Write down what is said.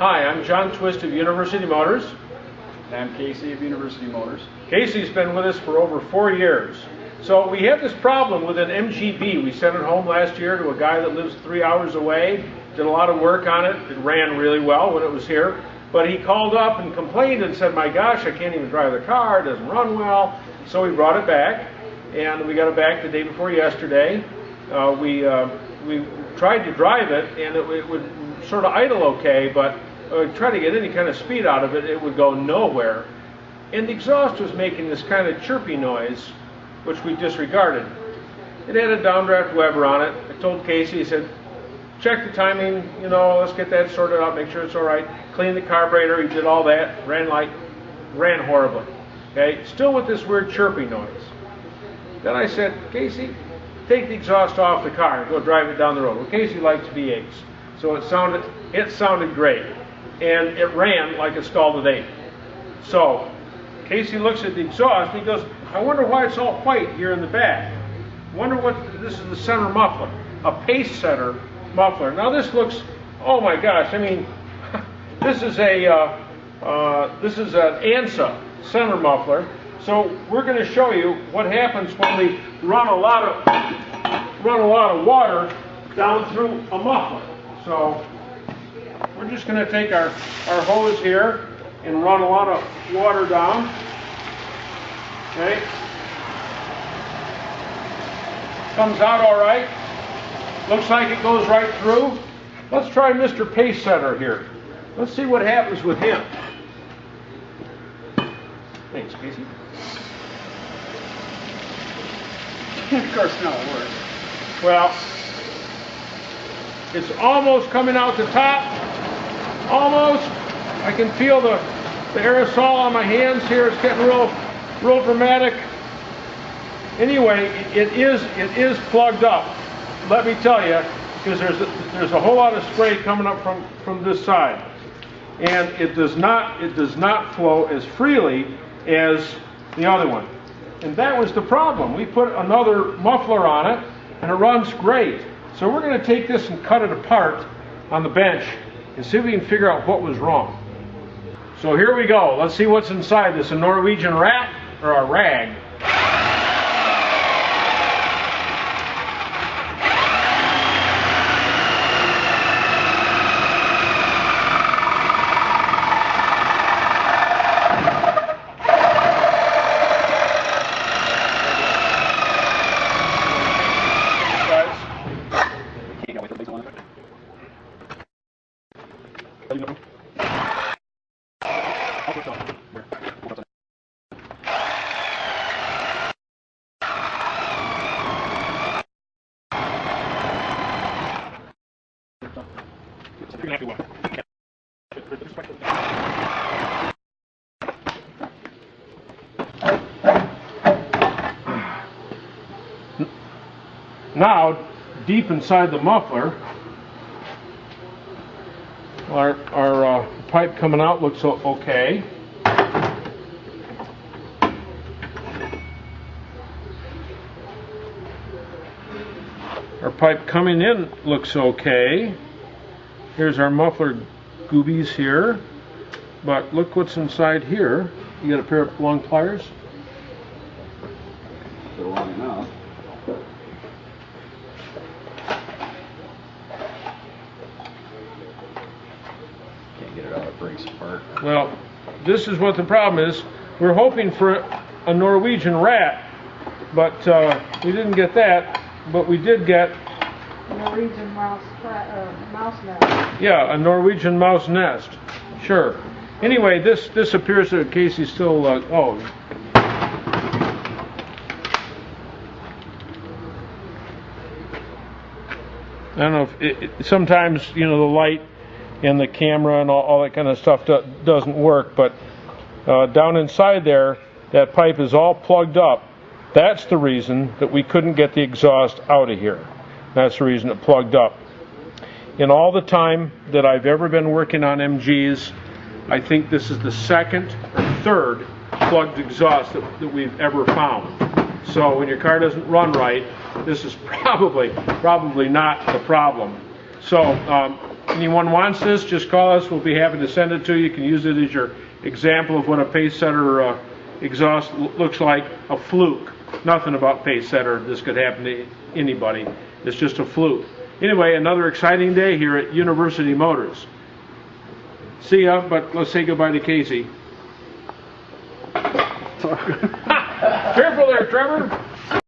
Hi, I'm John Twist of University Motors. And I'm Casey of University Motors. Casey's been with us for over 4 years. So we had this problem with an MGB. We sent it home last year to a guy that lives 3 hours away, did a lot of work on it. It ran really well when it was here. But he called up and complained and said, my gosh, I can't even drive the car, it doesn't run well. So we brought it back, and we got it back the day before yesterday. We tried to drive it, and it would sort of idle okay, but try to get any kind of speed out of it, it would go nowhere. And the exhaust was making this kind of chirpy noise, which we disregarded. It had a downdraft Weber on it. I told Casey, he said, check the timing, let's get that sorted out, make sure it's all right. Clean the carburetor, he did all that, ran horribly. Okay, still with this weird chirpy noise. Then I said, Casey, take the exhaust off the car and go drive it down the road. Well, Casey likes V8s, so it sounded great. And it ran like a scalded ape. So Casey looks at the exhaust and he goes, I wonder why it's all white here in the back. I wonder what, this is the center muffler, a pace setter muffler. Now this looks, oh my gosh, I mean, this is an ANSA center muffler. So we're going to show you what happens when we run a lot of water down through a muffler. So we're just going to take our hose here and run a lot of water down. Okay. Comes out all right. Looks like it goes right through. Let's try Mr. Pace Setter here. Let's see what happens with him. Thanks, Casey. Of course, no, it works. Well, it's almost coming out the top. Almost. I can feel the aerosol on my hands here. It's getting real dramatic. Anyway, it is plugged up. Let me tell you, because there's a whole lot of spray coming up from this side, and it does not flow as freely as the other one. And that was the problem. We put another muffler on it, and it runs great. So we're going to take this and cut it apart on the bench and see if we can figure out what was wrong. So here we go. Let's see what's inside this, a Norwegian rat or a rag. Now, deep inside the muffler, our pipe coming out looks okay. Our pipe coming in looks okay. Here's our muffler goobies here. But look what's inside here. You got a pair of long pliers? They're long enough. Can't get it out, it breaks apart. Well, this is what the problem is. We're hoping for a Norwegian rat, but we didn't get that. But we did get Norwegian mouse nest. Yeah, a Norwegian mouse nest. Sure. Anyway, this appears that Casey's still. Oh. I don't know if sometimes the light and the camera and all that kind of stuff doesn't work, but down inside there, that pipe is all plugged up. That's the reason that we couldn't get the exhaust out of here. That's the reason it plugged up. In all the time that I've ever been working on MGs, I think this is the second or third plugged exhaust that we've ever found. So when your car doesn't run right, this is probably not the problem. So, anyone wants this, just call us. We'll be happy to send it to you. You can use it as your example of what a pace setter exhaust looks like. A fluke. Nothing about pace setter. This could happen to anybody. It's just a fluke. Anyway, another exciting day here at University Motors. See ya, but let's say goodbye to Casey. Careful there, Trevor.